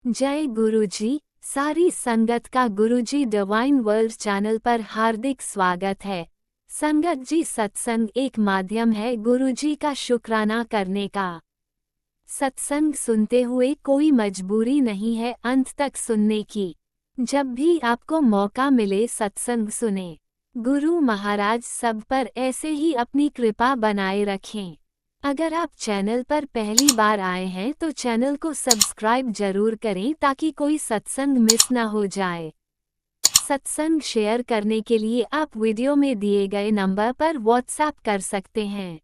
जय गुरुजी। सारी संगत का गुरुजी डिवाइन वर्ल्ड चैनल पर हार्दिक स्वागत है। संगत जी, सत्संग एक माध्यम है गुरुजी का शुक्राना करने का। सत्संग सुनते हुए कोई मजबूरी नहीं है अंत तक सुनने की। जब भी आपको मौका मिले सत्संग सुने। गुरु महाराज सब पर ऐसे ही अपनी कृपा बनाए रखें। अगर आप चैनल पर पहली बार आए हैं तो चैनल को सब्सक्राइब जरूर करें ताकि कोई सत्संग मिस ना हो जाए। सत्संग शेयर करने के लिए आप वीडियो में दिए गए नंबर पर व्हाट्सएप कर सकते हैं।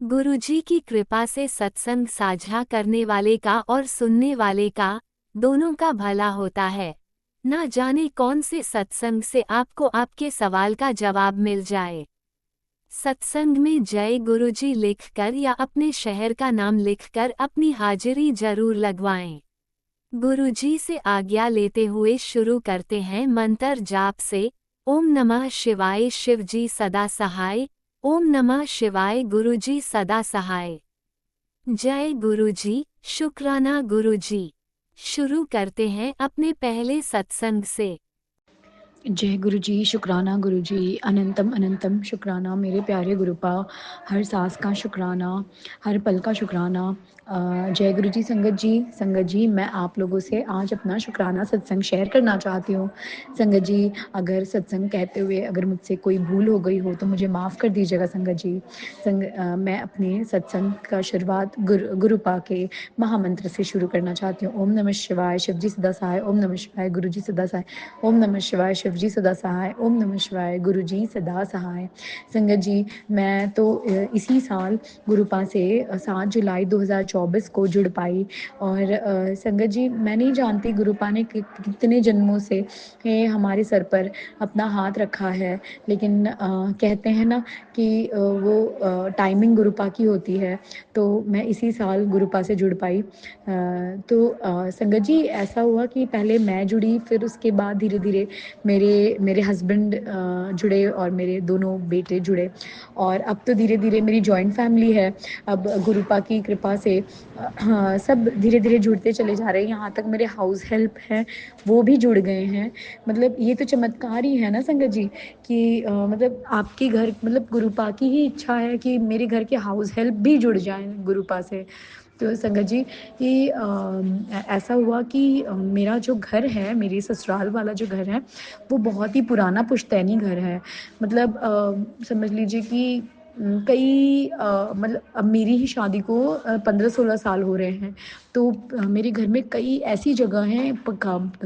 गुरुजी की कृपा से सत्संग साझा करने वाले का और सुनने वाले का, दोनों का भला होता है। ना जाने कौन से सत्संग से आपको आपके सवाल का जवाब मिल जाए। सत्संग में जय गुरुजी लिखकर या अपने शहर का नाम लिखकर अपनी हाजिरी जरूर लगवाएं। गुरुजी से आज्ञा लेते हुए शुरू करते हैं मंत्र जाप से। ओम नमः शिवाय शिवजी सदा सहाय। ओम नमः शिवाय गुरुजी सदा सहाय। जय गुरुजी, शुक्राना गुरुजी। शुरू करते हैं अपने पहले सत्संग से। जय गुरु जी, शुक्राना गुरु जी, अनंतम अनंतम शुक्राना मेरे प्यारे गुरुपा। हर सांस का शुक्राना, हर पल का शुक्राना। जय गुरु जी। संगत जी मैं आप लोगों से आज अपना शुक्राना सत्संग शेयर करना चाहती हूँ। संगत जी, अगर सत्संग कहते हुए अगर मुझसे कोई भूल हो गई हो तो मुझे माफ़ कर दीजिएगा संगत जी। मैं अपने सत्संग का शुरुआत गुरुपा के महामंत्र से शुरू करना चाहती हूँ। ओम नमः शिवाय शिवजी सदा सहाय। ओम नमः शिवाय गुरु जी सदा सहाय। ओम नमः शिवाय शिवजी सदा सहाय। ओम नमः शिवाय गुरु जी सदा सहाय। संगत जी, मैं तो इसी साल गुरुपा से 7 जुलाई 2024 को जुड़ पाई। और संगत जी, मैं नहीं जानती गुरुपा ने कितने जन्मों से हमारे सर पर अपना हाथ रखा है, लेकिन कहते हैं ना कि वो टाइमिंग गुरुपा की होती है। तो मैं इसी साल गुरुपा से जुड़ पाई। तो संगत जी, ऐसा हुआ कि पहले मैं जुड़ी, फिर उसके बाद धीरे धीरे मेरे मेरे हस्बैंड जुड़े और मेरे दोनों बेटे जुड़े। और अब तो धीरे धीरे मेरी जॉइंट फैमिली है। अब गुरुपा की कृपा से सब धीरे धीरे जुड़ते चले जा रहे हैं। यहाँ तक मेरे हाउस हेल्प हैं, वो भी जुड़ गए हैं। मतलब ये तो चमत्कार ही है ना संगत जी, कि मतलब आपके घर, मतलब गुरुपा की ही इच्छा है कि मेरे घर के हाउस हेल्प भी जुड़ जाएं गुरुपा से। तो संगत जी, ये ऐसा हुआ कि मेरा जो घर है, मेरे ससुराल वाला जो घर है, वो बहुत ही पुराना पुश्तैनी घर है। मतलब समझ लीजिए कि कई मतलब अब मेरी ही शादी को 15-16 साल हो रहे हैं। तो मेरे घर में कई ऐसी जगह हैं,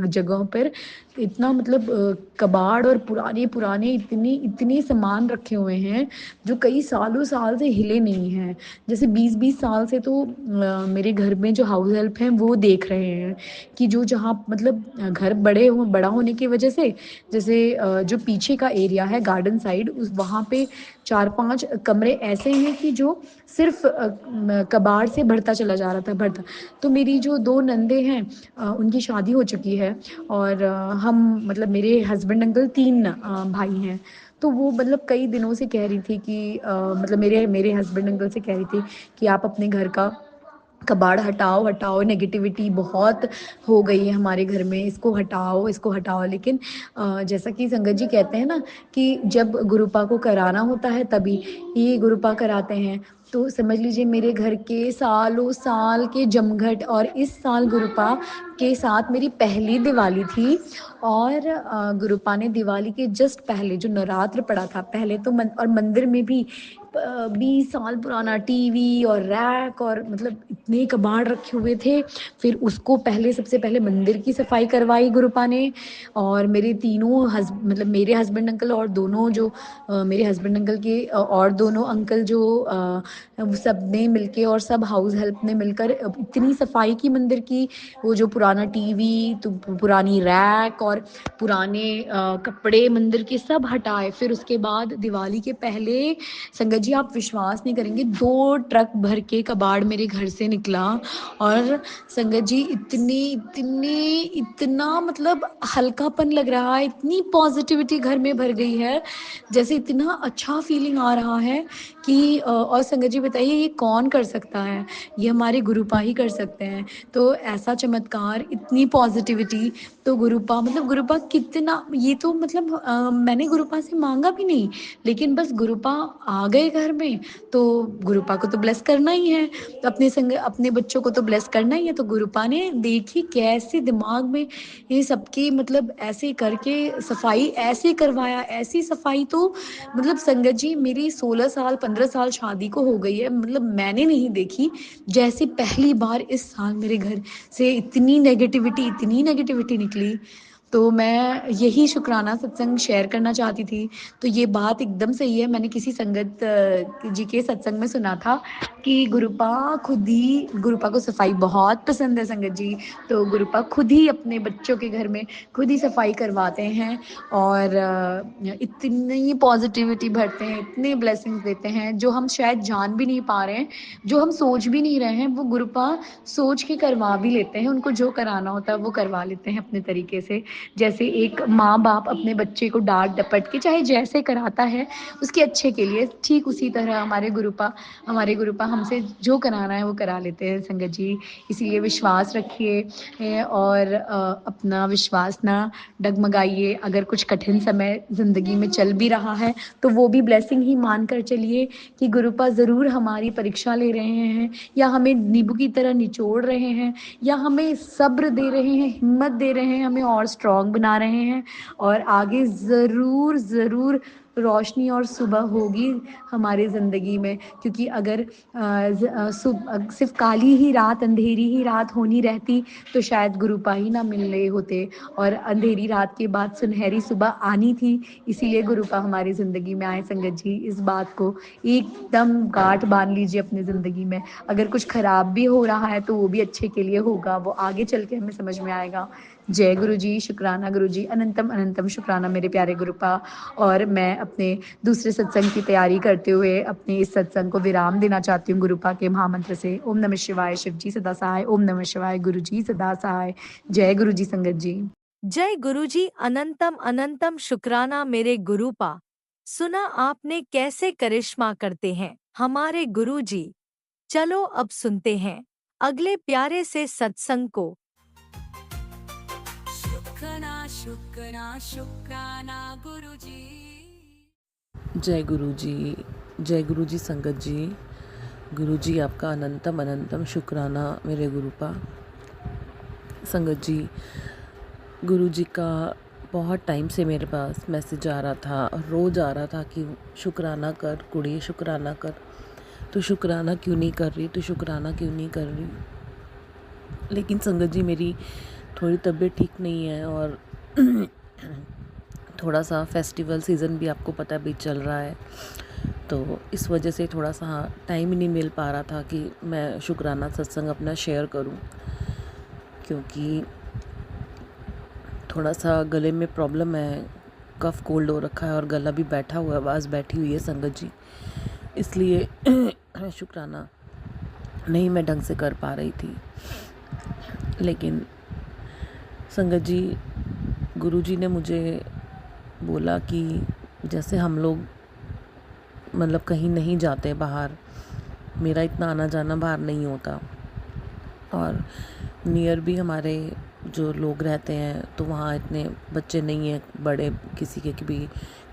जगहों पर इतना मतलब कबाड़ और पुराने पुराने इतने इतने सामान रखे हुए हैं जो कई सालों साल से हिले नहीं हैं। जैसे 20-20 साल से तो मेरे घर में जो हाउस हेल्प हैं वो देख रहे हैं कि जो जहाँ मतलब घर बड़ा होने की वजह से, जैसे जो पीछे का एरिया है गार्डन साइड, उस वहाँ पे 4-5 कमरे ऐसे हैं कि जो सिर्फ कबाड़ से बढ़ता चला जा रहा था, बढ़ता। तो मेरी जो 2 नंदे हैं, उनकी शादी हो चुकी है। और हम मतलब मेरे हस्बैंड अंकल 3 भाई हैं। तो वो मतलब कई दिनों से कह रही थी कि मतलब मेरे मेरे हस्बैंड अंकल से कह रही थी कि आप अपने घर का कबाड़ हटाओ हटाओ, नेगेटिविटी बहुत हो गई है हमारे घर में, इसको हटाओ। लेकिन जैसा कि संगत जी कहते हैं ना कि जब गुरुपा को कराना होता है तभी ये गुरुपा कराते हैं। तो समझ लीजिए मेरे घर के सालों साल के जमघट, और इस साल गुरुपा के साथ मेरी पहली दिवाली थी। और गुरुपा ने दिवाली के जस्ट पहले जो नवरात्र पड़ा था, पहले तो और मंदिर में भी 20 साल पुराना टीवी और रैक और मतलब इतने कबाड़ रखे हुए थे। फिर उसको पहले सबसे पहले मंदिर की सफाई करवाई गुरुपा ने। और मेरे तीनों मतलब मेरे हस्बैंड अंकल और दोनों जो मेरे हस्बैंड अंकल के और दोनों अंकल जो सब ने मिलके और सब हाउस हेल्प ने मिलकर इतनी सफाई की मंदिर की। वो जो पुराना टीवी, तो पुरानी रैक और पुराने कपड़े मंदिर के सब हटाए। फिर उसके बाद दिवाली के पहले संगत संगत जी आप विश्वास नहीं करेंगे, 2 ट्रक भर के कबाड़ मेरे घर से निकला और संगत जी इतना मतलब हल्कापन लग रहा है, इतनी पॉज़िटिविटी घर में भर गई है, जैसे इतना अच्छा फ़ीलिंग आ रहा है कि और संगत जी बताइए ये कौन कर सकता है? ये हमारे गुरुपा ही कर सकते हैं। तो ऐसा चमत्कार, इतनी पॉज़िटिविटी तो गुरुपा मतलब गुरुपा कितना ये तो मतलब मैंने गुरुपा से माँगा भी नहीं, लेकिन बस गुरुपा आ गए घर में, तो गुरुपा को तो ब्लेस करना ही है, अपने बच्चों को तो ब्लेस करना ही है, तो गुरुपा ने देखी कैसे दिमाग में ये सबकी मतलब ऐसे करके सफाई ऐसे करवाया, ऐसी सफाई तो मतलब संगत जी मेरी 16 साल 15 साल शादी को हो गई है, मतलब मैंने नहीं देखी, जैसे पहली बार इस साल मेरे घर से इतनी नेगेटिविटी निकली। तो मैं यही शुक्राना सत्संग शेयर करना चाहती थी। तो ये बात एकदम सही है, मैंने किसी संगत जी के सत्संग में सुना था कि गुरुपा को सफाई बहुत पसंद है संगत जी, तो गुरुपा खुद ही अपने बच्चों के घर में खुद ही सफाई करवाते हैं और इतनी पॉजिटिविटी भरते हैं, इतने ब्लेसिंग्स देते हैं जो हम शायद जान भी नहीं पा रहे हैं, जो हम सोच भी नहीं रहे हैं, वो गुरुपा सोच के करवा भी लेते हैं, उनको जो कराना होता है वो करवा लेते हैं अपने तरीके से। जैसे एक माँ बाप अपने बच्चे को डांट डपट के चाहे जैसे कराता है उसके अच्छे के लिए, ठीक उसी तरह हमारे गुरुपा हमसे जो कराना है वो करा लेते हैं संगत जी। इसीलिए विश्वास रखिए और अपना विश्वास ना डगमगाइए। अगर कुछ कठिन समय ज़िंदगी में चल भी रहा है तो वो भी ब्लेसिंग ही मान कर चलिए कि गुरुपा ज़रूर हमारी परीक्षा ले रहे हैं या हमें नींबू की तरह निचोड़ रहे हैं या हमें सब्र दे रहे हैं, हिम्मत दे रहे हैं, हमें और स्ट्रॉन्ग बना रहे हैं और आगे ज़रूर रोशनी और सुबह होगी हमारी ज़िंदगी में, क्योंकि अगर सिर्फ काली ही रात अंधेरी ही रात होनी रहती तो शायद गुरुपा ही ना मिल रहे होते और अंधेरी रात के बाद सुनहरी सुबह आनी थी, इसीलिए गुरुपा हमारी ज़िंदगी में आए। संगत जी इस बात को एकदम गांठ बांध लीजिए अपनी ज़िंदगी में। अगर कुछ ख़राब भी हो रहा है तो वो भी अच्छे के लिए होगा, वो आगे चल के हमें समझ में आएगा। जय गुरु जी, शुक्राना गुरु जी, अनंतम अनंतम शुक्राना मेरे प्यारे गुरुपा। और मैं अपने दूसरे सत्संग की तैयारी करते हुए अपने इस सत्संग को विराम देना चाहती हूँ गुरुपा के महामंत्र से। ओम नमः शिवाय, शिव जी सदा सहाय। ओम नमः शिवाय, गुरु जी सदा सहाय। जय गुरु जी संगत जी। जय गुरुजी, अनंतम अनंतम शुक्राना मेरे गुरुपा। सुना आपने कैसे करिश्मा करते हैं हमारे गुरुजी। चलो अब सुनते हैं अगले प्यारे से सत्संग को। शुक्राना शुक्राना शुक्राना गुरुजी। जय गुरु जी संगत जी। गुरु जी आपका अनंतम अनंतम शुक्राना मेरे गुरुपा। संगत जी, गुरु जी का बहुत टाइम से मेरे पास मैसेज आ रहा था और रोज़ आ रहा था कि शुक्राना कर कुड़ी, शुक्राना कर, तो शुक्राना क्यों नहीं कर रही, तो शुक्राना क्यों नहीं कर रही। लेकिन संगत जी मेरी थोड़ी तबीयत ठीक नहीं है और थोड़ा सा फेस्टिवल सीज़न भी आपको पता भी चल रहा है, तो इस वजह से थोड़ा सा टाइम ही नहीं मिल पा रहा था कि मैं शुक्राना सत्संग अपना शेयर करूं, क्योंकि थोड़ा सा गले में प्रॉब्लम है, कफ़ कोल्ड हो रखा है और गला भी बैठा हुआ है, आवाज़ बैठी हुई है संगत जी, इसलिए शुक्राना नहीं मैं ढंग से कर पा रही थी। लेकिन संगत जी, गुरु जी ने मुझे बोला कि जैसे हम लोग मतलब कहीं नहीं जाते बाहर, मेरा इतना आना जाना बाहर नहीं होता और नियर भी हमारे जो लोग रहते हैं तो वहाँ इतने बच्चे नहीं हैं बड़े, किसी के भी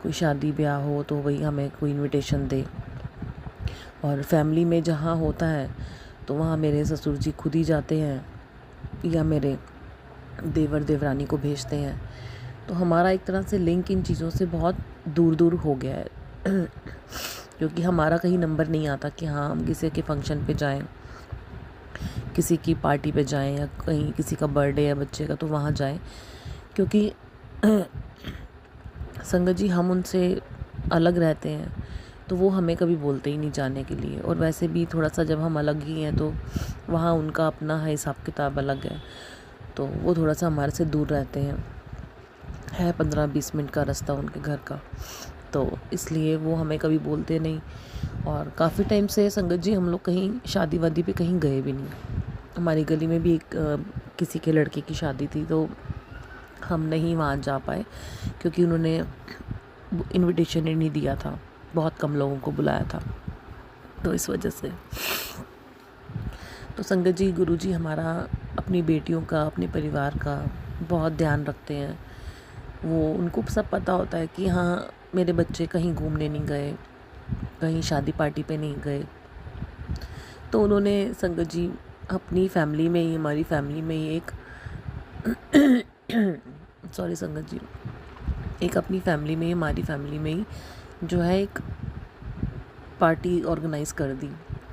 कोई शादी ब्याह हो तो वही हमें कोई इनविटेशन दे, और फैमिली में जहाँ होता है तो वहाँ मेरे ससुर जी खुद ही जाते हैं या मेरे देवर देवरानी को भेजते हैं, तो हमारा एक तरह से लिंक इन चीज़ों से बहुत दूर दूर हो गया है क्योंकि हमारा कहीं नंबर नहीं आता कि हाँ हम किसी के फंक्शन पे जाएं, किसी की पार्टी पे जाएं या कहीं किसी का बर्थडे है बच्चे का तो वहाँ जाएं, क्योंकि संगत जी हम उनसे अलग रहते हैं तो वो हमें कभी बोलते ही नहीं जाने के लिए, और वैसे भी थोड़ा सा जब हम अलग ही हैं तो वहाँ उनका अपना है हिसाब किताब अलग है, तो वो थोड़ा सा हमारे से दूर रहते हैं, है 15-20 मिनट का रास्ता उनके घर का। तो इसलिए वो हमें कभी बोलते नहीं। और काफ़ी टाइम से संगत जी हम लोग कहीं शादी वादी पे कहीं गए भी नहीं। हमारी गली में भी एक किसी के लड़के की शादी थी, तो हम नहीं वहाँ जा पाए क्योंकि उन्होंने इनविटेशन ही नहीं दिया था, बहुत कम लोगों को बुलाया था, तो इस वजह से। तो संगत जी, गुरुजी हमारा अपनी बेटियों का, अपने परिवार का बहुत ध्यान रखते हैं। वो उनको सब पता होता है कि हाँ मेरे बच्चे कहीं घूमने नहीं गए, कहीं शादी पार्टी पे नहीं गए। तो उन्होंने संगत जी अपनी फैमिली में ही, हमारी फैमिली में ही एक सॉरी संगत जी, एक अपनी फैमिली में ही, हमारी फैमिली में ही जो है एक पार्टी ऑर्गेनाइज़ कर दी।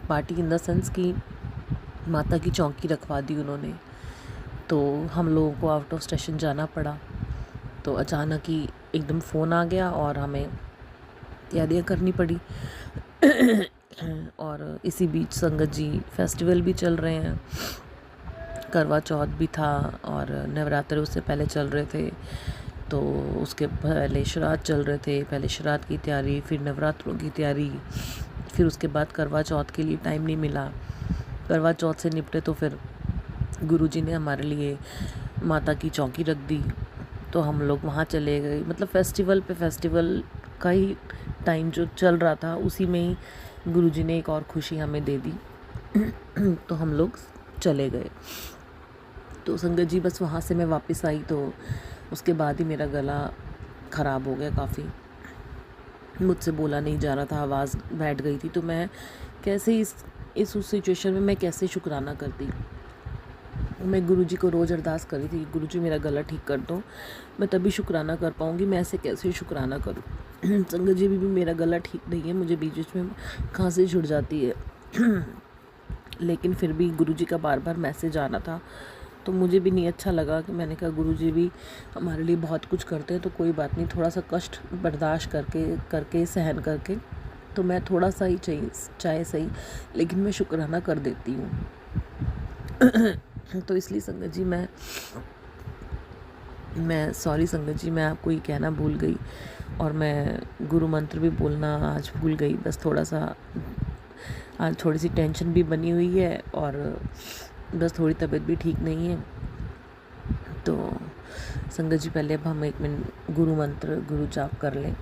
पार्टी इन द सेंस कि माता की चौकी रखवा दी उन्होंने। तो हम लोगों को आउट ऑफ स्टेशन जाना पड़ा, तो अचानक ही एकदम फ़ोन आ गया और हमें तैयारियां करनी पड़ी। और इसी बीच संगत जी फेस्टिवल भी चल रहे हैं, करवा चौथ भी था और नवरात्र उससे पहले चल रहे थे, तो उसके पहले श्राद्ध चल रहे थे। पहले श्राद्ध की तैयारी, फिर नवरात्रों की तैयारी, फिर उसके बाद करवा चौथ के लिए टाइम नहीं मिला। करवा चौथ से निपटे तो फिर गुरुजी ने हमारे लिए माता की चौकी रख दी, तो हम लोग वहाँ चले गए। मतलब फेस्टिवल पे फेस्टिवल का ही टाइम जो चल रहा था, उसी में ही गुरुजी ने एक और खुशी हमें दे दी। तो हम लोग चले गए। तो संगत जी बस वहाँ से मैं वापस आई तो उसके बाद ही मेरा गला ख़राब हो गया काफ़ी, मुझसे बोला नहीं जा रहा था, आवाज़ बैठ गई थी। तो मैं कैसे इस उस सिचुएशन में मैं कैसे शुक्राना करती। मैं गुरुजी को रोज़ अरदास करी थी, गुरुजी मेरा गला ठीक कर दो, मैं तभी शुक्राना कर पाऊँगी, मैं ऐसे कैसे शुक्राना करूँ। संगत जी भी मेरा गला ठीक नहीं है, मुझे बीच बीच में खांसी छुट जाती है। लेकिन फिर भी गुरुजी का बार बार मैसेज आना था, तो मुझे भी नहीं अच्छा लगा। कि मैंने कहा गुरुजी भी हमारे लिए बहुत कुछ करते हैं, तो कोई बात नहीं, थोड़ा सा कष्ट बर्दाश्त करके सहन करके, तो मैं थोड़ा सा ही चाहे सही, लेकिन मैं शुक्राना कर देती हूँ। तो इसलिए संगत जी मैं सॉरी संगत जी, मैं आपको ये कहना भूल गई, और मैं गुरु मंत्र भी बोलना आज भूल गई। बस थोड़ा सा आज थोड़ी सी टेंशन भी बनी हुई है, और बस थोड़ी तबीयत भी ठीक नहीं है। तो संगत जी पहले अब हम 1 मिनट गुरु मंत्र, गुरु जाप कर लें।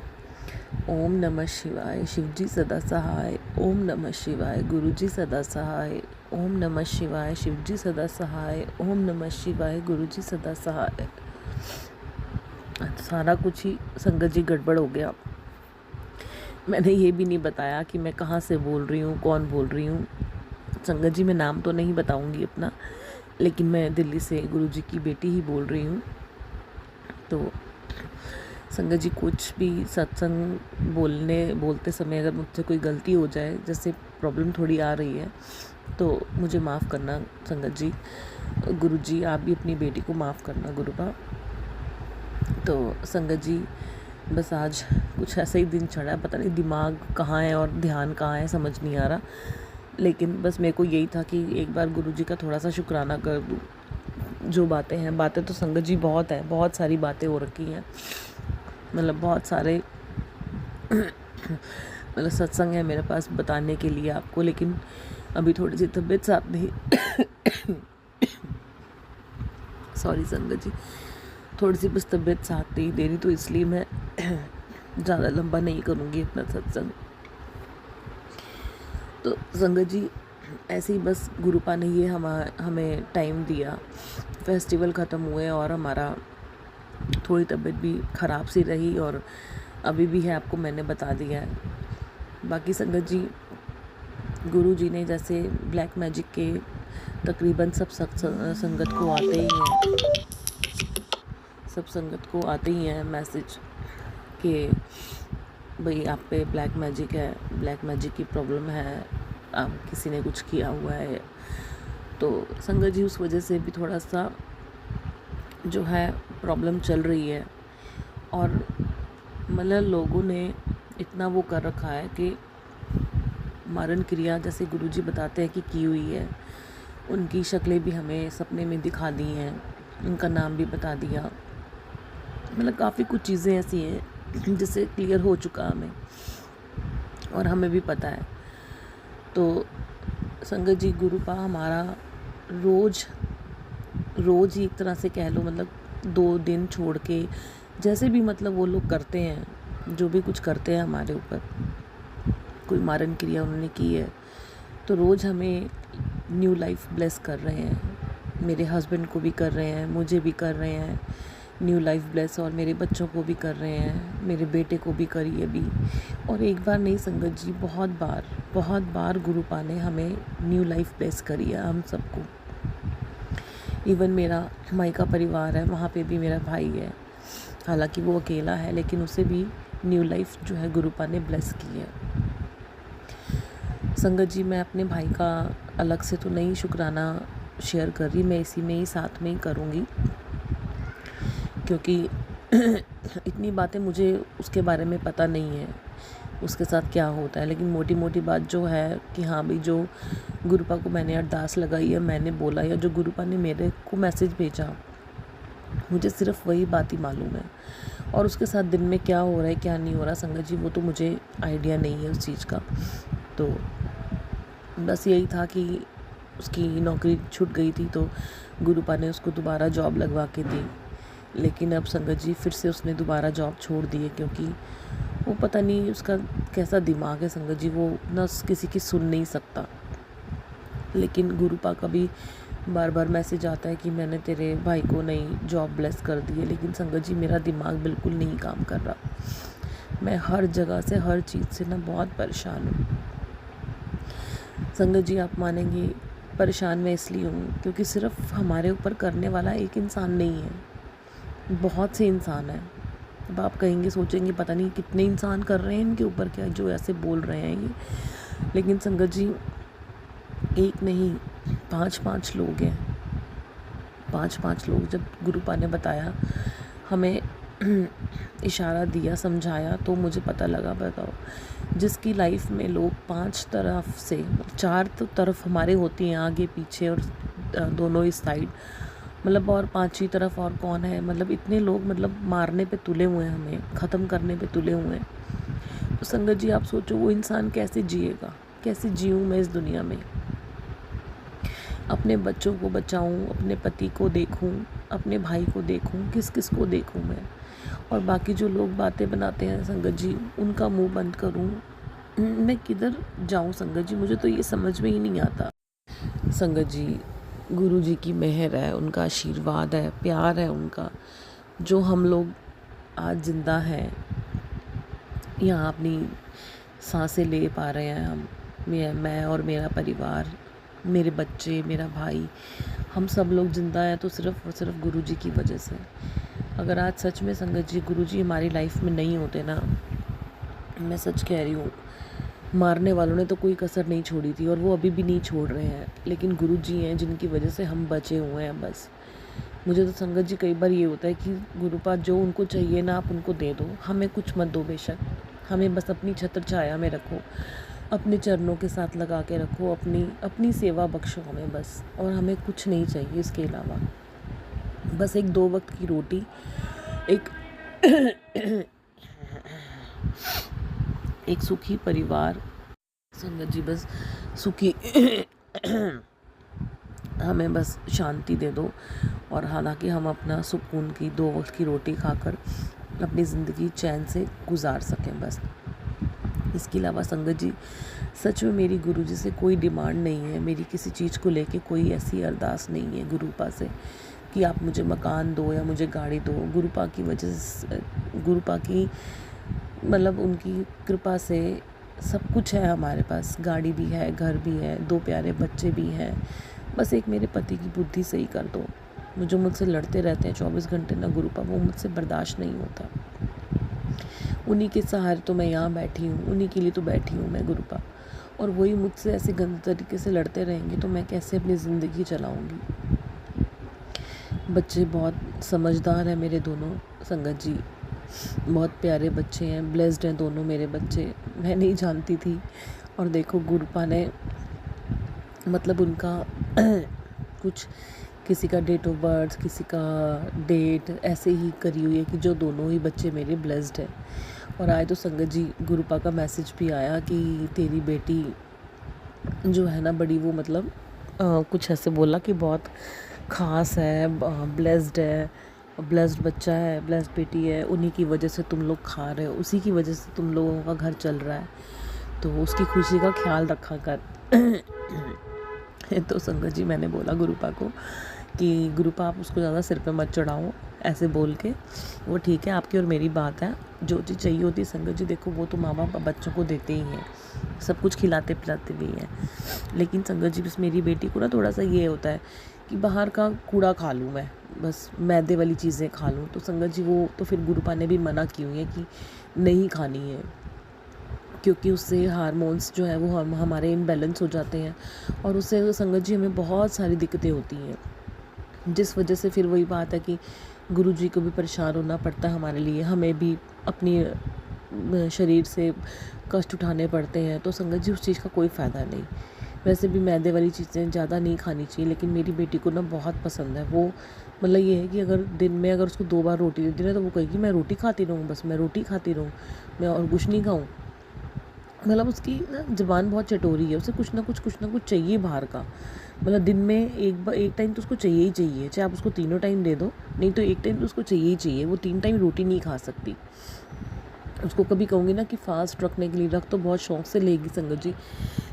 ओम नमः शिवाय, शिवजी सदा सहाय। ओम नमः शिवाय, गुरुजी सदा सहाय। ओम नमः शिवाय, शिवजी सदा सहाय। ओम नमः शिवाय, गुरुजी सदा सहाय। सारा कुछ ही संगत जी गड़बड़ हो गया। मैंने ये भी नहीं बताया कि मैं कहाँ से बोल रही हूँ, कौन बोल रही हूँ। संगत जी मैं नाम तो नहीं बताऊँगी अपना, लेकिन मैं दिल्ली से गुरुजी की बेटी ही बोल रही हूँ। तो संगत जी कुछ भी सत्संग बोलते समय अगर मुझसे कोई गलती हो जाए, जैसे प्रॉब्लम थोड़ी आ रही है, तो मुझे माफ़ करना संगत जी। गुरुजी आप भी अपनी बेटी को माफ़ करना गुरुबा। तो संगत जी बस आज कुछ ऐसा ही दिन चढ़ा है, पता नहीं दिमाग कहाँ है और ध्यान कहाँ है, समझ नहीं आ रहा। लेकिन बस मेरे को यही था कि एक बार गुरुजी का थोड़ा सा शुक्राना कर दूँ। जो बातें तो संगत जी बहुत है, बहुत सारी बातें हो रखी हैं, मतलब बहुत सारे मतलब सत्संग है मेरे पास बताने के लिए आपको, लेकिन अभी थोड़ी सी तबीयत साथ नहीं सॉरी संगत जी, थोड़ी सी बस तबीयत साथ नहीं दे रही, तो इसलिए मैं ज़्यादा लंबा नहीं करूँगी अपना सत्संग। तो संगत जी ऐसे ही बस गुरुपा ने ये हमें टाइम दिया, फेस्टिवल ख़त्म हुए और हमारा थोड़ी तबीयत भी ख़राब सी रही, और अभी भी है, आपको मैंने बता दिया है। बाकी संगत जी गुरु जी ने जैसे ब्लैक मैजिक के तकरीबन सब संगत को आते ही हैं, सब संगत को आते ही हैं मैसेज कि भाई आप पे ब्लैक मैजिक है, ब्लैक मैजिक की प्रॉब्लम है, आप किसी ने कुछ किया हुआ है। तो संगत जी उस वजह से भी थोड़ा सा जो है प्रॉब्लम चल रही है, और मतलब लोगों ने इतना वो कर रखा है कि मारण क्रिया जैसे गुरुजी बताते हैं कि की हुई है, उनकी शक्लें भी हमें सपने में दिखा दी हैं, उनका नाम भी बता दिया, मतलब काफ़ी कुछ चीज़ें ऐसी हैं जिससे क्लियर हो चुका हमें और हमें भी पता है। तो संगत जी, गुरुपा हमारा रोज़ ही एक तरह से कह लो, मतलब 2 दिन छोड़ के जैसे भी मतलब वो लोग करते हैं, जो भी कुछ करते हैं हमारे ऊपर, कोई मारण क्रिया उन्होंने की है, तो रोज़ हमें न्यू लाइफ ब्लेस कर रहे हैं। मेरे हस्बैंड को भी कर रहे हैं, मुझे भी कर रहे हैं न्यू लाइफ ब्लेस, और मेरे बच्चों को भी कर रहे हैं, मेरे बेटे को भी करी है अभी। और एक बार नहीं संगत जी, बहुत बार गुरुपा ने हमें न्यू लाइफ ब्लेस करी है हम सबको। इवन मेरा मायका परिवार है, वहाँ पे भी मेरा भाई है, हालांकि वो अकेला है, लेकिन उसे भी न्यू लाइफ जो है गुरुपा ने ब्लेस की है। संगत जी, मैं अपने भाई का अलग से तो नहीं शुक्राना शेयर कर रही, मैं इसी में ही साथ में ही करूँगी, क्योंकि इतनी बातें मुझे उसके बारे में पता नहीं है, उसके साथ क्या होता है। लेकिन मोटी बात जो है कि हाँ भाई, जो गुरुपा को मैंने अरदास लगाई है, मैंने बोला, या जो गुरुपा ने मेरे को मैसेज भेजा, मुझे सिर्फ वही बात ही मालूम है। और उसके साथ दिन में क्या हो रहा है क्या नहीं हो रहा संगत जी, वो तो मुझे आइडिया नहीं है उस चीज़ का। तो बस यही था कि उसकी नौकरी छूट गई थी, तो गुरुपा ने उसको दोबारा जॉब लगवा के दी। लेकिन अब संगत जी फिर से उसने दोबारा जॉब छोड़ दी है, क्योंकि वो पता नहीं उसका कैसा दिमाग है संगत जी, वो ना किसी की सुन नहीं सकता। लेकिन गुरुपा का भी बार मैसेज आता है कि मैंने तेरे भाई को नई जॉब ब्लेस कर दी है, लेकिन संगत जी मेरा दिमाग बिल्कुल नहीं काम कर रहा। मैं हर जगह से, हर चीज़ से ना बहुत परेशान हूँ संगत जी। आप मानेंगे, परेशान मैं इसलिए हूँ क्योंकि सिर्फ हमारे ऊपर करने वाला एक इंसान नहीं है, बहुत से इंसान हैं। अब आप कहेंगे, सोचेंगे पता नहीं कितने इंसान कर रहे हैं इनके ऊपर क्या, जो ऐसे बोल रहे हैं ये। लेकिन संगत जी, एक नहीं 5 लोग हैं, 5 लोग। जब गुरुपा ने बताया, हमें इशारा दिया, समझाया, तो मुझे पता लगा। बताओ, जिसकी लाइफ में लोग 5 तरफ से, 4 तो तरफ हमारे होती हैं, आगे पीछे और दोनों इस साइड, मतलब और 5वीं तरफ और कौन है, मतलब इतने लोग मतलब मारने पे तुले हुए हैं, हमें ख़त्म करने पे तुले हुए हैं। तो संगत जी आप सोचो, वो इंसान कैसे जिएगा, कैसे जीऊँ मैं इस दुनिया में, अपने बच्चों को बचाऊं, अपने पति को देखूं, अपने भाई को देखूं, किस को देखूं मैं। और बाकी जो लोग बातें बनाते हैं संगत जी, उनका मुंह बंद करूं, मैं किधर जाऊं संगत जी, मुझे तो ये समझ में ही नहीं आता। संगत जी, गुरु जी की मेहर है, उनका आशीर्वाद है, प्यार है उनका, जो हम लोग आज जिंदा हैं, यहाँ अपनी सांसें ले पा रहे हैं। हम, मैं और मेरा परिवार, मेरे बच्चे, मेरा भाई, हम सब लोग जिंदा हैं तो सिर्फ़ और सिर्फ गुरु जी की वजह से। अगर आज सच में संगत जी गुरु जी हमारी लाइफ में नहीं होते ना, मैं सच कह रही हूँ, मारने वालों ने तो कोई कसर नहीं छोड़ी थी और वो अभी भी नहीं छोड़ रहे हैं, लेकिन गुरु जी हैं जिनकी वजह से हम बचे हुए हैं। बस मुझे तो संगत जी कई बार ये होता है कि गुरुपा जो उनको चाहिए ना, आप उनको दे दो, हमें कुछ मत दो, बेशक हमें बस अपनी छत्र छाया में रखो, अपने चरणों के साथ लगा के रखो, अपनी सेवा बख्शो हमें बस, और हमें कुछ नहीं चाहिए इसके अलावा। बस एक 2 वक्त की रोटी, एक सुखी परिवार संगत जी, बस सुखी हमें बस शांति दे दो, और हालांकि हम अपना सुकून की 2 वक्त की रोटी खाकर अपनी ज़िंदगी चैन से गुजार सकें बस। इसके अलावा संगत जी सच में मेरी गुरुजी से कोई डिमांड नहीं है, मेरी किसी चीज़ को लेके कोई ऐसी अरदास नहीं है गुरुपा से कि आप मुझे मकान दो या मुझे गाड़ी दो। गुरुपा की वजह से, गुरुपा की मतलब उनकी कृपा से सब कुछ है हमारे पास, गाड़ी भी है, घर भी है, 2 प्यारे बच्चे भी हैं। बस एक मेरे पति की बुद्धि सही कर दो, जो मुझसे लड़ते रहते हैं 24 घंटे ना गुरुपा, वो मुझसे बर्दाश्त नहीं होता। उन्हीं के सहारे तो मैं यहाँ बैठी हूँ, उन्हीं के लिए तो बैठी हूँ मैं गुरुपा, और वही मुझसे ऐसे गंदे तरीके से लड़ते रहेंगे तो मैं कैसे अपनी ज़िंदगी चलाऊँगी। बच्चे बहुत समझदार हैं मेरे दोनों संगत जी, बहुत प्यारे बच्चे हैं, ब्लेस्ड हैं दोनों मेरे बच्चे। मैं नहीं जानती थी, और देखो गुरुपा ने मतलब उनका कुछ किसी का डेट ऑफ बर्थ, किसी का डेट ऐसे ही करी हुई है कि जो दोनों ही बच्चे मेरे ब्लेस्ड हैं। और आज तो संगत जी गुरुपा का मैसेज भी आया कि तेरी बेटी जो है ना बड़ी वो मतलब कुछ ऐसे बोला कि बहुत ख़ास है, ब्लेस्ड है, ब्लेस्ड बच्चा है, ब्लेस्ड बेटी है, उन्हीं की वजह से तुम लोग खा रहे हो, उसी की वजह से तुम लोगों का घर चल रहा है, तो उसकी खुशी का ख्याल रखा कर। तो संगत जी मैंने बोला गुरुपा को कि गुरुपा आप उसको ज़्यादा सिर पे मत चढ़ाओ, ऐसे बोल के। वो ठीक है, आपकी और मेरी बात है, जो चीज़ चाहिए होती है संगत जी देखो वो तो माँ बाप बच्चों को देते ही हैं, सब कुछ खिलाते पिलाते भी हैं। लेकिन संगत जी बस मेरी बेटी को ना थोड़ा सा ये होता है कि बाहर का कूड़ा खा लूँ मैं, बस मैदे वाली चीज़ें खा लूँ। तो संगत जी वो तो फिर गुरुपा ने भी मना की हुई है कि नहीं खानी है, क्योंकि उससे हार्मोन्स जो है वो हमारे इनबैलेंस हो जाते हैं और उससे संगत जी हमें बहुत सारी दिक्कतें होती हैं, जिस वजह से फिर वही बात है कि गुरुजी को भी परेशान होना पड़ता है हमारे लिए, हमें भी अपनी शरीर से कष्ट उठाने पड़ते हैं। तो संगत जी उस चीज़ का कोई फ़ायदा नहीं। वैसे भी मैदे वाली चीज़ें ज़्यादा नहीं खानी चाहिए, लेकिन मेरी बेटी को ना बहुत पसंद है। वो मतलब ये है कि अगर दिन में अगर उसको 2 बार रोटी दे दी ना तो वो कहेगी मैं रोटी खाती रहूँ, बस मैं रोटी खाती रहूँ, मैं और कुछ नहीं खाऊँ। मतलब उसकी ना ज़ुबान बहुत चटोरी है, उसे कुछ ना कुछ चाहिए बाहर का। मतलब दिन में एक टाइम तो उसको चाहिए ही चाहिए, चाहे आप उसको तीनों टाइम दे दो, नहीं तो एक टाइम तो उसको चाहिए ही चाहिए। वो 3 टाइम रोटी नहीं खा सकती। उसको कभी कहूँगी ना कि फास्ट रखने के लिए रख, तो बहुत शौक़ से लेगी संगत जी,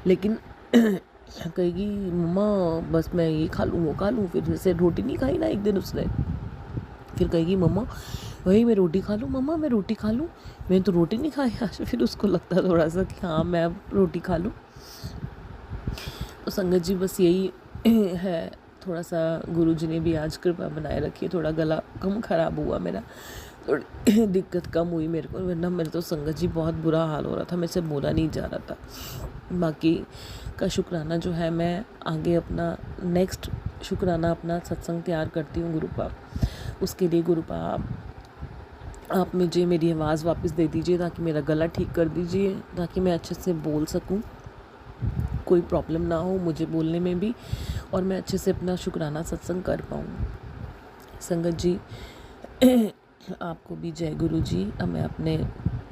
लेकिन कहेगी मम्मा बस मैं ये खा लूँ वो खा लूँ। फिर जैसे रोटी नहीं खाई ना एक दिन उसने, फिर कहेगी मम्मा वही मैं रोटी खा लूँ, मम्मा मैं रोटी खा लूँ, मैंने तो रोटी नहीं खाई आज। फिर उसको लगता है थोड़ा सा कि हाँ मैं अब रोटी खा लूँ। तो संगत जी बस यही है, थोड़ा सा गुरुजी ने भी आज कृपा बनाए रखी है, थोड़ा गला कम ख़राब हुआ मेरा, थोड़ी दिक्कत कम हुई मेरे को, वरना मेरे तो संगत जी बहुत बुरा हाल हो रहा था, मेरे से बोला नहीं जा रहा था। बाकी का शुक्राना जो है मैं आगे अपना नेक्स्ट शुक्राना अपना सत्संग तैयार करती हूँ गुरुपा। उसके लिए गुरुपा आप मुझे मेरी आवाज़ वापस दे दीजिए, ताकि मेरा गला ठीक कर दीजिए, ताकि मैं अच्छे से बोल सकूं, कोई प्रॉब्लम ना हो मुझे बोलने में भी, और मैं अच्छे से अपना शुक्राना सत्संग कर पाऊँ। संगत जी आपको भी जय गुरु जी। अब मैं अपने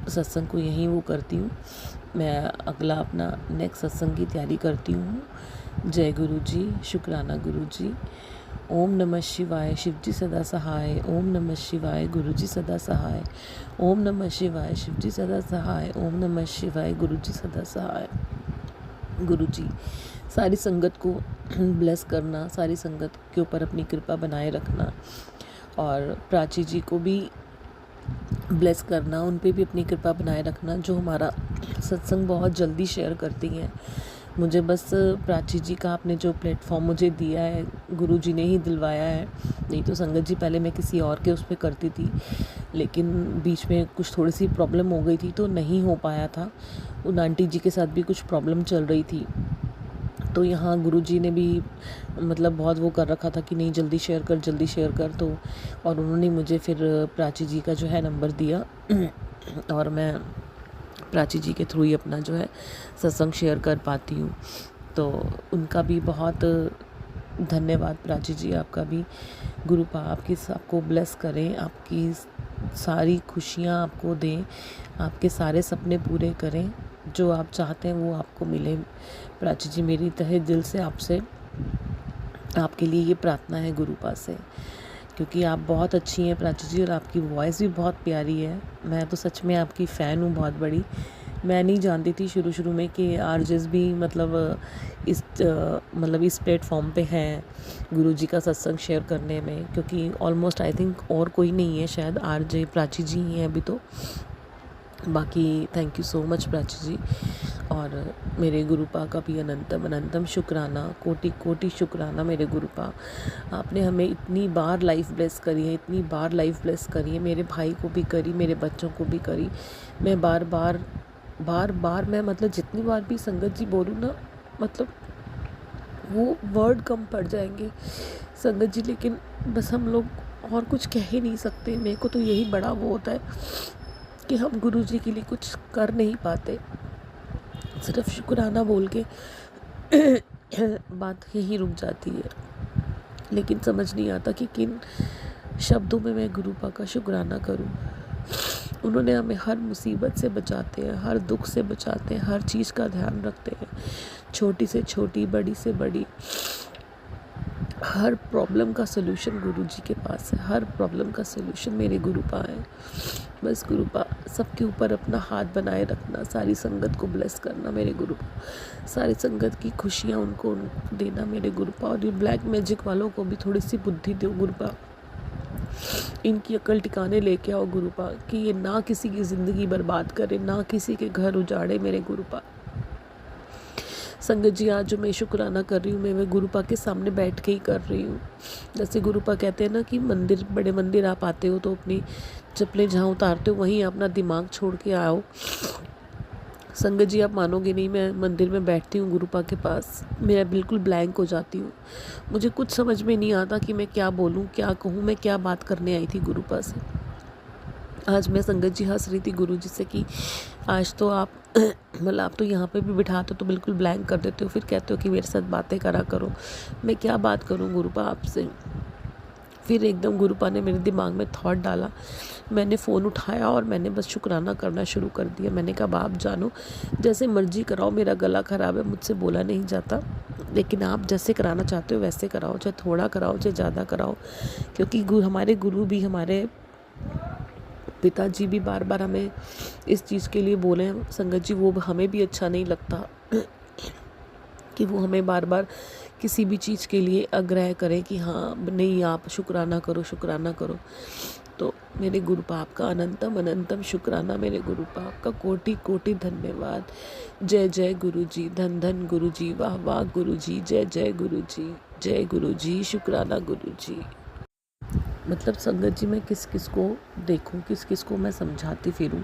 सत्संग को यहीं वो करती हूँ, मैं अगला अपना नेक्स्ट सत्संग की तैयारी करती हूँ। जय गुरु जी, शुक्राना गुरु जी। ओम नमः शिवाय, शिव जी सदा सहाय। ओम नमः शिवाय, गुरु जी सदा सहाय। ओम नमः शिवाय, शिव जी सदा सहाय। ओम नमः शिवाय, गुरु जी सदा सहाय। गुरु जी सारी संगत को ब्लेस करना, सारी संगत के ऊपर अपनी कृपा बनाए रखना, और प्राची जी को भी ब्लेस करना, उन पे भी अपनी कृपा बनाए रखना, जो हमारा सत्संग बहुत जल्दी शेयर करती हैं। मुझे बस प्राची जी का आपने जो प्लेटफॉर्म मुझे दिया है, गुरु जी ने ही दिलवाया है, नहीं तो संगत जी पहले मैं किसी और के उस पर करती थी, लेकिन बीच में कुछ थोड़ी सी प्रॉब्लम हो गई थी तो नहीं हो पाया था। उन आंटी जी के साथ भी कुछ प्रॉब्लम चल रही थी, तो यहाँ गुरु जी ने भी मतलब बहुत वो कर रखा था कि नहीं जल्दी शेयर कर, तो और उन्होंने मुझे फिर प्राची जी का जो है नंबर दिया, और मैं प्राची जी के थ्रू ही अपना जो है सत्संग शेयर कर पाती हूँ। तो उनका भी बहुत धन्यवाद प्राची जी, आपका भी। गुरुपा आपकी सबको ब्लेस करें, आपकी सारी खुशियाँ आपको दें, आपके सारे सपने पूरे करें, जो आप चाहते हैं वो आपको मिले। प्राची जी मेरी तहे दिल से आपसे आपके लिए ये प्रार्थना है गुरुपा से, क्योंकि आप बहुत अच्छी हैं प्राची जी, और आपकी वॉइस भी बहुत प्यारी है। मैं तो सच में आपकी फ़ैन हूँ बहुत बड़ी। मैं नहीं जानती थी शुरू में कि आरजेस भी मतलब इस प्लेटफॉर्म पे हैं गुरुजी का सत्संग शेयर करने में, क्योंकि ऑलमोस्ट आई थिंक और कोई नहीं है, शायद आरजे प्राची जी ही हैं अभी तो। बाकी thank you so much Prachi ji, और मेरे गुरुपा का भी अनंतम अनंतम शुक्राना, कोटि कोटि शुक्राना मेरे गुरुपा। आपने हमें इतनी बार लाइफ ब्लेस करी है, इतनी बार लाइफ ब्लेस करी है, मेरे भाई को भी करी, मेरे बच्चों को भी करी। मैं बार बार मैं मतलब जितनी बार भी संगत जी बोलूँ ना, मतलब वो वर्ड कम पड़ जाएंगे संगत जी, लेकिन बस हम लोग और कुछ कह ही नहीं सकते। मेरे को तो यही बड़ा वो होता है कि हम गुरु जी के लिए कुछ कर नहीं पाते, सिर्फ शुक्राना बोल के बात यही रुक जाती है। लेकिन समझ नहीं आता कि किन शब्दों में मैं गुरुपा का शुक्राना करूं। उन्होंने हमें हर मुसीबत से बचाते हैं, हर दुख से बचाते हैं, हर चीज़ का ध्यान रखते हैं, छोटी से छोटी, बड़ी से बड़ी। हर प्रॉब्लम का सलूशन गुरुजी के पास है, हर प्रॉब्लम का सलूशन मेरे गुरुपा है। बस गुरुपा सबके ऊपर अपना हाथ बनाए रखना, सारी संगत को ब्लेस करना मेरे गुरुपा, सारी संगत की खुशियाँ उनको देना मेरे गुरुपा। और ये ब्लैक मैजिक वालों को भी थोड़ी सी बुद्धि दो गुरुपा, इनकी अकल टिकाने लेके आओ गुरुपा, कि ये ना किसी की ज़िंदगी बर्बाद करे, ना किसी के घर उजाड़े मेरे गुरुपा। संगत जी, आज जो मैं शुक्राना कर रही हूँ, मैं गुरुपा के सामने बैठ के ही कर रही हूँ। जैसे गुरुपा कहते हैं ना कि मंदिर, बड़े मंदिर आप आते हो तो अपनी चप्पलें जहाँ उतारते हो वहीं अपना दिमाग छोड़ के आओ। संगत जी, आप मानोगे नहीं, मैं मंदिर में बैठती हूँ गुरुपा के पास, मेरा बिल्कुल ब्लैंक हो जाती हूँ। मुझे कुछ समझ में नहीं आता कि मैं क्या बोलूँ, क्या कहूँ, मैं क्या बात करने आई थी गुरुपा से। आज मैं संगत जी हंस रही थी गुरुजी से कि आज तो आप मतलब आप तो यहाँ पे भी बिठाते हो तो बिल्कुल ब्लैंक कर देते हो, फिर कहते हो कि मेरे साथ बातें करा करो। मैं क्या बात करूँ गुरुपा आपसे। फिर एकदम गुरुपा ने मेरे दिमाग में थॉट डाला, मैंने फ़ोन उठाया और मैंने बस शुक्राना करना शुरू कर दिया। मैंने कहा, बाप जानो जैसे मर्जी कराओ, मेरा गला ख़राब है, मुझसे बोला नहीं जाता, लेकिन आप जैसे कराना चाहते हो वैसे कराओ, चाहे थोड़ा कराओ चाहे ज़्यादा कराओ। क्योंकि हमारे गुरु भी, हमारे पिताजी भी बार बार हमें इस चीज़ के लिए बोले हैं संगत जी, वो हमें भी अच्छा नहीं लगता कि वो हमें बार बार किसी भी चीज़ के लिए आग्रह करें कि हाँ नहीं आप शुक्राना करो, शुक्राना करो। तो मेरे गुरुपा आपका अनंतम अनंतम शुक्राना, मेरे गुरुपा आपका कोटि कोटि धन्यवाद। जय जय गुरुजी, धन धन गुरुजी, वाह वाह गुरुजी, जय जय गुरुजी, जय गुरुजी, शुक्राना गुरुजी। मतलब संगत जी, मैं किस किस को देखूं, किस किस को मैं समझाती फिरूं।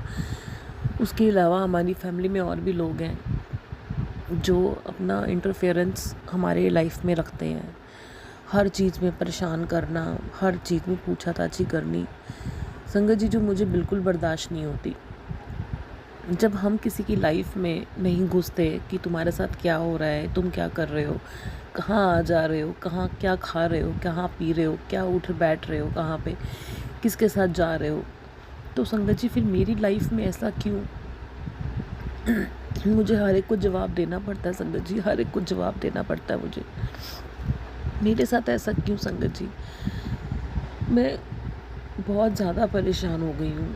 उसके अलावा हमारी फैमिली में और भी लोग हैं जो अपना इंटरफेरेंस हमारे लाइफ में रखते हैं, हर चीज़ में परेशान करना, हर चीज़ में पूछाताछी करनी। संगत जी, जो मुझे बिल्कुल बर्दाश्त नहीं होती। जब हम किसी की लाइफ में नहीं घुसते कि तुम्हारे साथ क्या हो रहा है, तुम क्या कर रहे हो, कहाँ आ जा रहे हो, कहाँ क्या खा रहे हो, कहाँ पी रहे हो, क्या उठ बैठ रहे हो, कहाँ पे किसके साथ जा रहे हो, तो संगत जी फिर मेरी लाइफ में ऐसा क्यों? मुझे हर एक को जवाब देना पड़ता है संगत जी, हर एक को जवाब देना पड़ता है मुझे। मेरे साथ ऐसा क्यों संगत जी? मैं बहुत ज़्यादा परेशान हो गई हूँ।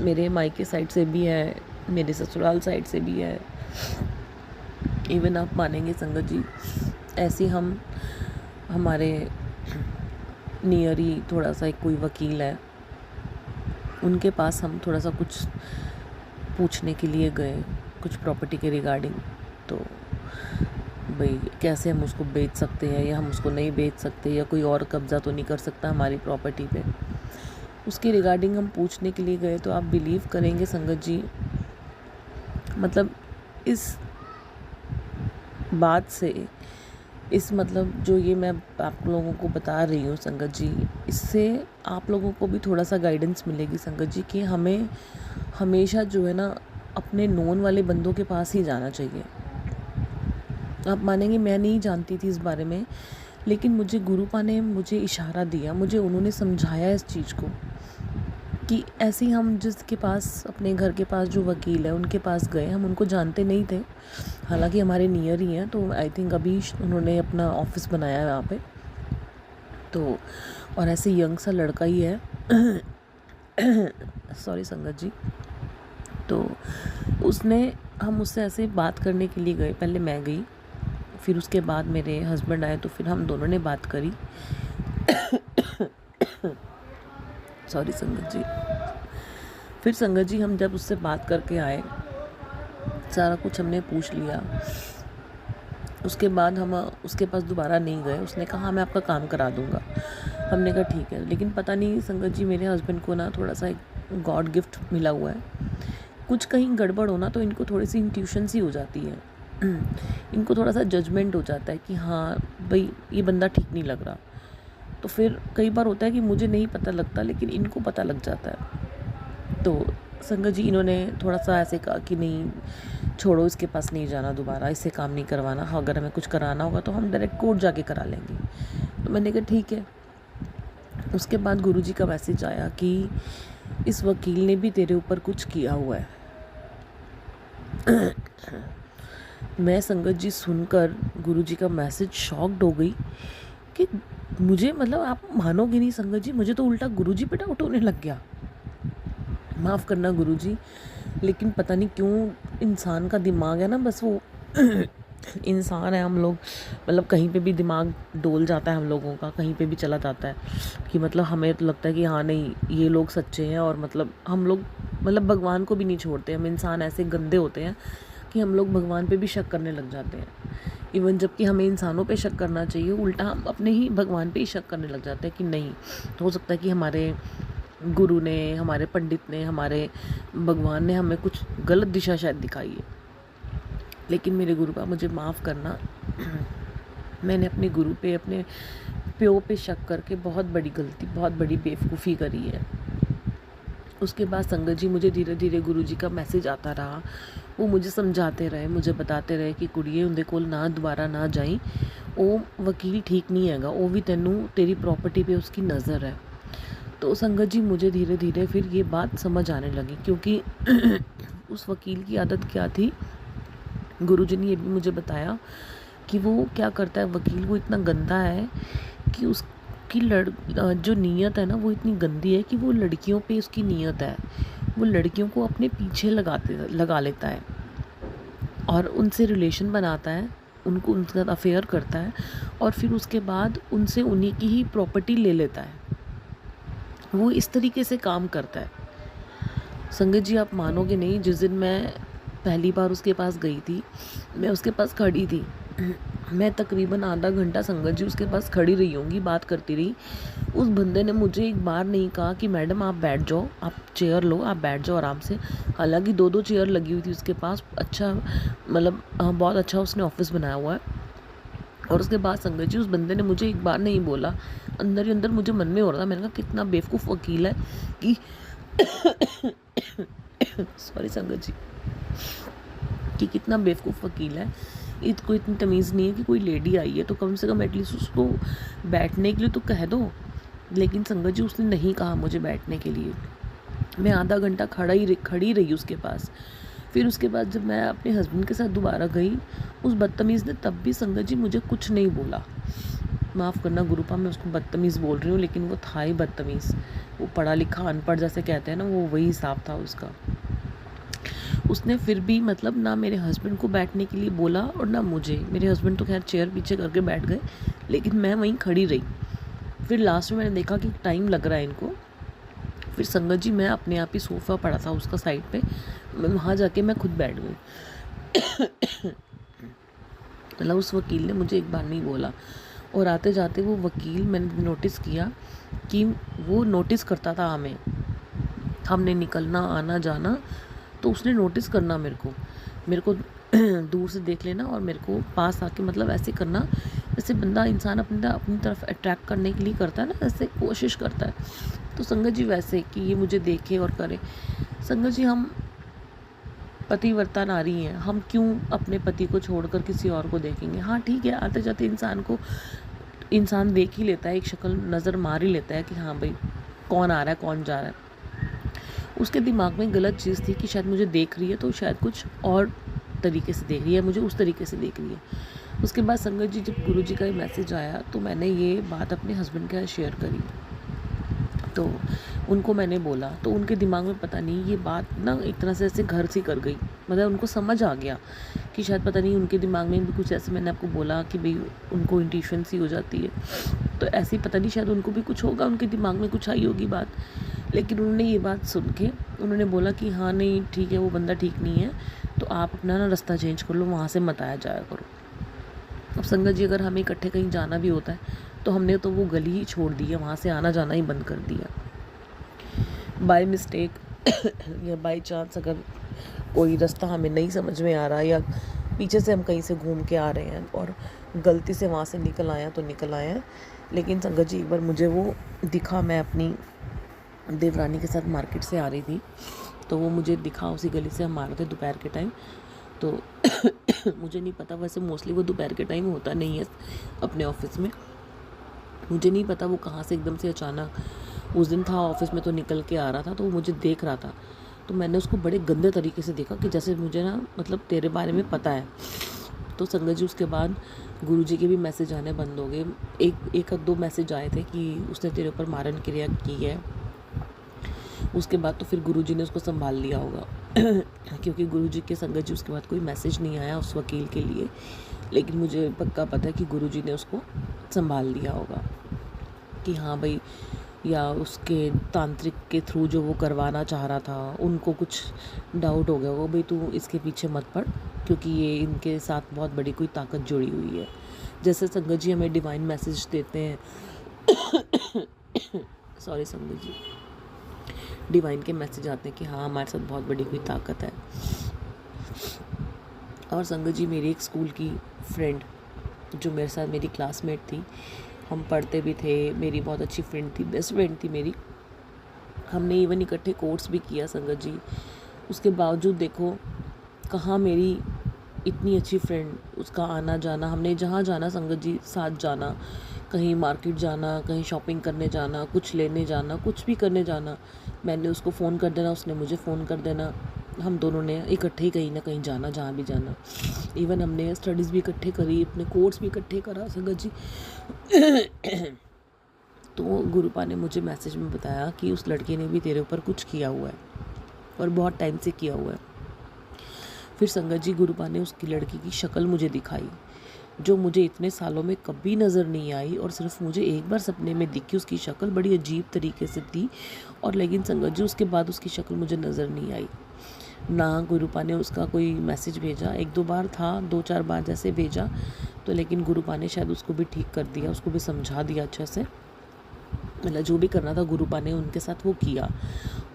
मेरे मायके साइड से भी है, मेरे ससुराल साइड से भी है। इवन आप मानेंगे संगत जी, ऐसे हम हमारे नियर ही थोड़ा सा एक कोई वकील है, उनके पास हम थोड़ा सा कुछ पूछने के लिए गए, कुछ प्रॉपर्टी के रिगार्डिंग। तो भाई कैसे हम उसको बेच सकते हैं या हम उसको नहीं बेच सकते, या कोई और कब्ज़ा तो नहीं कर सकता हमारी प्रॉपर्टी पे, उसके रिगार्डिंग हम पूछने के लिए गए। तो आप बिलीव करेंगे संगत जी, मतलब इस बात से, इस मतलब जो ये मैं आप लोगों को बता रही हूँ संगत जी, इससे आप लोगों को भी थोड़ा सा गाइडेंस मिलेगी संगत जी कि हमें हमेशा जो है ना अपने नोन वाले बंदों के पास ही जाना चाहिए। आप मानेंगे मैं नहीं जानती थी इस बारे में, लेकिन मुझे गुरुपा ने मुझे इशारा दिया, मुझे उन्होंने समझाया इस चीज़ को कि ऐसे ही हम जिसके पास, अपने घर के पास जो वकील है उनके पास गए, हम उनको जानते नहीं थे, हालांकि हमारे नियर ही हैं। तो आई थिंक अभी उन्होंने अपना ऑफिस बनाया है यहाँ पे, तो और ऐसे यंग सा लड़का ही है सॉरी संगत जी। तो हम उससे ऐसे बात करने के लिए गए, पहले मैं गई, फिर उसके बाद मेरे हस्बैंड आए, तो फिर हम दोनों ने बात करी सॉरी संगत जी। फिर संगत जी हम जब उससे बात करके आए, सारा कुछ हमने पूछ लिया, उसके बाद हम उसके पास दोबारा नहीं गए। उसने कहा मैं आपका काम करा दूंगा, हमने कहा ठीक है। लेकिन पता नहीं संगत जी, मेरे हस्बैंड को ना थोड़ा सा एक गॉड गिफ्ट मिला हुआ है, कुछ कहीं गड़बड़ होना तो इनको थोड़ी सी इंट्यूशन सी हो जाती है, इनको थोड़ा सा जजमेंट हो जाता है कि हाँ भाई ये बंदा ठीक नहीं लग रहा। तो फिर कई बार होता है कि मुझे नहीं पता लगता, लेकिन इनको पता लग जाता है। तो संगत जी इन्होंने थोड़ा सा ऐसे कहा कि नहीं छोड़ो, इसके पास नहीं जाना दोबारा, इससे काम नहीं करवाना, हाँ अगर हमें कुछ कराना होगा तो हम डायरेक्ट कोर्ट जाके करा लेंगे। तो मैंने कहा ठीक है। उसके बाद गुरुजी का मैसेज आया कि इस वकील ने भी तेरे ऊपर कुछ किया हुआ है। मैं संगत जी सुनकर गुरुजी का मैसेज शॉक्ड हो गई कि मुझे, मतलब आप मानोगे नहीं संगत जी, मुझे तो उल्टा गुरुजी पे डाउट होने लग गया। माफ़ करना गुरुजी, लेकिन पता नहीं क्यों इंसान का दिमाग है ना, बस वो इंसान है हम लोग, मतलब कहीं पे भी दिमाग डोल जाता है हम लोगों का, कहीं पे भी चला जाता है कि मतलब हमें तो लगता है कि हाँ नहीं ये लोग सच्चे हैं, और मतलब हम लोग मतलब भगवान को भी नहीं छोड़ते। हम इंसान ऐसे गंदे होते हैं कि हम लोग भगवान पे भी शक करने लग जाते हैं। इवन जबकि हमें इंसानों पे शक करना चाहिए, उल्टा हम अपने ही भगवान पे ही शक करने लग जाते हैं कि नहीं, हो सकता है कि हमारे गुरु ने, हमारे पंडित ने, हमारे भगवान ने हमें कुछ गलत दिशा शायद दिखाई है। लेकिन मेरे गुरु का मुझे माफ़ करना, मैंने अपने गुरु पे, अपने प्यो पे शक करके बहुत बड़ी गलती, बहुत बड़ी बेवकूफ़ी करी है। उसके बाद संगत जी मुझे धीरे धीरे गुरुजी का मैसेज आता रहा, वो मुझे समझाते रहे, मुझे बताते रहे कि कुड़िए उनके कोल ना दोबारा ना जाई, वो वकील ठीक नहीं हैगा, वो भी तेनू तेरी प्रॉपर्टी पे उसकी नज़र है। तो संगत जी मुझे धीरे धीरे फिर ये बात समझ आने लगी, क्योंकि उस वकील की आदत क्या थी, गुरुजी ने ये भी मुझे बताया कि वो क्या करता है, वकील वो इतना गंदा है कि उसकी जो नीयत है ना वो इतनी गंदी है कि वो लड़कियों पे उसकी नीयत है, वो लड़कियों को अपने पीछे लगा लेता है और उनसे रिलेशन बनाता है, उनको उनके साथ अफेयर करता है और फिर उसके बाद उनसे उन्हीं की ही प्रॉपर्टी ले लेता है। वो इस तरीके से काम करता है। संगत जी आप मानोगे नहीं, जिस दिन मैं पहली बार उसके पास गई थी, मैं उसके पास खड़ी थी, मैं तकरीबन आधा घंटा संगत जी उसके पास खड़ी रही होंगी, बात करती रही। उस बंदे ने मुझे एक बार नहीं कहा कि मैडम आप बैठ जाओ, आप चेयर लो, आप बैठ जाओ आराम से। हालांकि 2-2 चेयर लगी हुई थी उसके पास, अच्छा मतलब बहुत अच्छा उसने ऑफिस बनाया हुआ है। और उसके बाद संगत जी उस बंदे ने मुझे एक बार नहीं बोला, अंदर ही अंदर मुझे मन में हो रहा था, मैंने कहा कितना बेवकूफ़ वकील है कि सॉरी संगत जी, कि कितना बेवकूफ़ वकील है, इसको इतनी तमीज़ नहीं है कि कोई लेडी आई है तो कम से कम एटलीस्ट उसको बैठने के लिए तो कह दो। लेकिन संगत जी उसने नहीं कहा मुझे बैठने के लिए। मैं आधा घंटा खड़ी रही उसके पास। फिर उसके बाद जब मैं अपने हस्बैंड के साथ दोबारा गई, उस बदतमीज़ ने तब भी संगत जी मुझे कुछ नहीं बोला। माफ़ करना गुरुपा, मैं उसको बदतमीज़ बोल रही हूँ, लेकिन वो था ही बदतमीज़। वो पढ़ा लिखा अनपढ़ जैसे कहते हैं ना, वो वही हिसाब था उसका। उसने फिर भी मतलब ना मेरे हस्बैंड को बैठने के लिए बोला और ना मुझे। मेरे हस्बैंड तो खैर चेयर पीछे करके बैठ गए, लेकिन मैं वहीं खड़ी रही। फिर लास्ट में मैंने देखा कि टाइम लग रहा है इनको। फिर संगत जी मैं अपने आप ही सोफ़ा पड़ा था उसका साइड पे, मैं वहाँ जाके मैं खुद बैठ गई। मतलब उस वकील ने मुझे एक बार नहीं बोला। और आते जाते वो वकील, मैंने नोटिस किया कि वो नोटिस करता था हमें, हमने निकलना आना जाना, तो उसने नोटिस करना मेरे को दूर से देख लेना और मेरे को पास आके मतलब ऐसे करना जैसे बंदा इंसान अपनी तरफ अट्रैक्ट करने के लिए करता है ना, ऐसे कोशिश करता है। तो संगत जी वैसे कि ये मुझे देखे और करे। संगत जी हम पतिव्रता नारी हैं, हम क्यों अपने पति को छोड़कर किसी और को देखेंगे। हाँ ठीक है, आते जाते इंसान देख ही लेता है, एक शक्ल नज़र मार ही लेता है कि हाँ भाई कौन आ रहा है कौन जा रहा है। उसके दिमाग में गलत चीज़ थी कि शायद मुझे देख रही है तो शायद कुछ और तरीके से देख रही है, मुझे उस तरीके से देख रही है। उसके बाद संगत जी जब गुरुजी का मैसेज आया तो मैंने ये बात अपने हस्बैंड के साथ शेयर करी, तो उनको मैंने बोला, तो उनके दिमाग में पता नहीं ये बात ना एक तरह से ऐसे घर से कर गई, मतलब उनको समझ आ गया कि शायद पता नहीं उनके दिमाग में भी कुछ ऐसे, मैंने आपको बोला कि भाई उनको इंट्यूशन सी हो जाती है, तो ऐसे ही पता नहीं शायद उनको भी कुछ होगा, उनके दिमाग में कुछ आई होगी बात। लेकिन उन्होंने ये बात सुन के उन्होंने बोला कि हाँ नहीं ठीक है, वो बंदा ठीक नहीं है, तो आप अपना ना रास्ता चेंज कर लो, वहाँ से मत आया जाया करो। अब संगत जी अगर हमें इकट्ठे कहीं जाना भी होता है तो हमने तो वो गली ही छोड़ दी है, वहाँ से आना जाना ही बंद कर दिया। बाय मिस्टेक या बाय चांस अगर कोई रास्ता हमें नहीं समझ में आ रहा या पीछे से हम कहीं से घूम के आ रहे हैं और गलती से वहाँ से निकल आए तो निकल आए हैं। लेकिन संगत जी एक बार मुझे वो दिखा, मैं अपनी देवरानी के साथ मार्केट से आ रही थी तो वो मुझे दिखा, उसी गली से हम आ रहे थे दोपहर के टाइम। तो मुझे नहीं पता, वैसे मोस्टली वो दोपहर के टाइम होता नहीं है अपने ऑफिस में। मुझे नहीं पता वो कहाँ से एकदम से अचानक उस दिन था ऑफिस में, तो निकल के आ रहा था, तो वो मुझे देख रहा था। तो मैंने उसको बड़े गंदे तरीके से देखा कि जैसे मुझे ना मतलब तेरे बारे में पता है। तो संगत जी उसके बाद गुरुजी के भी मैसेज आने बंद हो गए। एक दो मैसेज आए थे कि उसने तेरे ऊपर मारन क्रिया की है। उसके बाद तो फिर गुरुजी ने उसको संभाल लिया होगा क्योंकि गुरुजी के संगत जी उसके बाद कोई मैसेज नहीं आया उस वकील के लिए, लेकिन मुझे पक्का पता है कि गुरुजी ने उसको संभाल लिया होगा कि हाँ भाई, या उसके तांत्रिक के थ्रू जो वो करवाना चाह रहा था उनको कुछ डाउट हो गया होगा, भाई तू इसके पीछे मत पड़, क्योंकि ये इनके साथ बहुत बड़ी कोई ताकत जुड़ी हुई है। जैसे संगत जी हमें डिवाइन मैसेज देते हैं सॉरी संगत जी, डिवाइन के मैसेज आते हैं कि हाँ हमारे साथ बहुत बड़ी कोई ताकत है। और संगत जी मेरी एक स्कूल की फ्रेंड जो मेरे साथ मेरी क्लासमेट थी, हम पढ़ते भी थे, मेरी बहुत अच्छी फ्रेंड थी, बेस्ट फ्रेंड थी मेरी, हमने इवन इकट्ठे कोर्स भी किया संगत जी। उसके बावजूद देखो कहाँ मेरी इतनी अच्छी फ्रेंड, उसका आना जाना, हमने जहाँ जाना संगत जी साथ जाना, कहीं मार्केट जाना, कहीं शॉपिंग करने जाना, कुछ लेने जाना, कुछ भी करने जाना, मैंने उसको फ़ोन कर देना, उसने मुझे फ़ोन कर देना, हम दोनों ने इकट्ठे ही कहीं ना कहीं जाना, जहाँ भी जाना। इवन हमने स्टडीज़ भी इकट्ठे करी, अपने कोर्स भी इकट्ठे करा संगत जी। तो गुरुपा ने मुझे मैसेज में बताया कि उस लड़के ने भी तेरे ऊपर कुछ किया हुआ है और बहुत टाइम से किया हुआ है। फिर संगत जी गुरुपा ने उसकी लड़की की शक्ल मुझे दिखाई, जो मुझे इतने सालों में कभी नज़र नहीं आई, और सिर्फ मुझे एक बार सपने में दिखी। उसकी शक्ल बड़ी अजीब तरीके से थी, और लेकिन संगत जी उसके बाद उसकी शक्ल मुझे नज़र नहीं आई। ना गुरुपा ने उसका कोई मैसेज भेजा, एक दो बार था, दो चार बार जैसे भेजा, तो लेकिन गुरुपा ने शायद उसको भी ठीक कर दिया, उसको भी समझा दिया अच्छे से। मतलब जो भी करना था गुरुपा ने उनके साथ वो किया,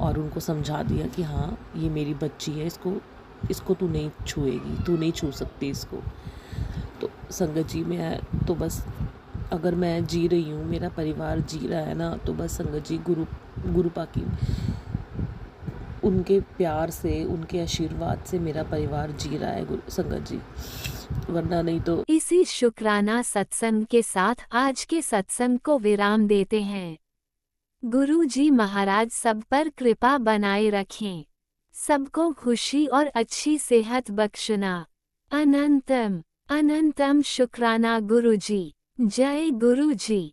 और उनको समझा दिया कि हाँ ये मेरी बच्ची है, इसको तू नहीं छुएगी, तू नहीं छू सकती इसको। तो संगत जी मैं तो बस, अगर मैं जी रही हूँ, मेरा परिवार जी रहा है ना, तो बस संगत जी गुरुपा की उनके प्यार से, उनके आशीर्वाद से मेरा परिवार जी रहा है संगत जी, वरना नहीं तो। इसी शुक्राना सत्संग के साथ आज के सत्संग को विराम देते हैं। गुरु जी महाराज सब पर कृपा बनाए रखें, सबको खुशी और अच्छी सेहत बख्शना। अनंतम अनंतम शुक्राना गुरु जी। जय गुरु जी।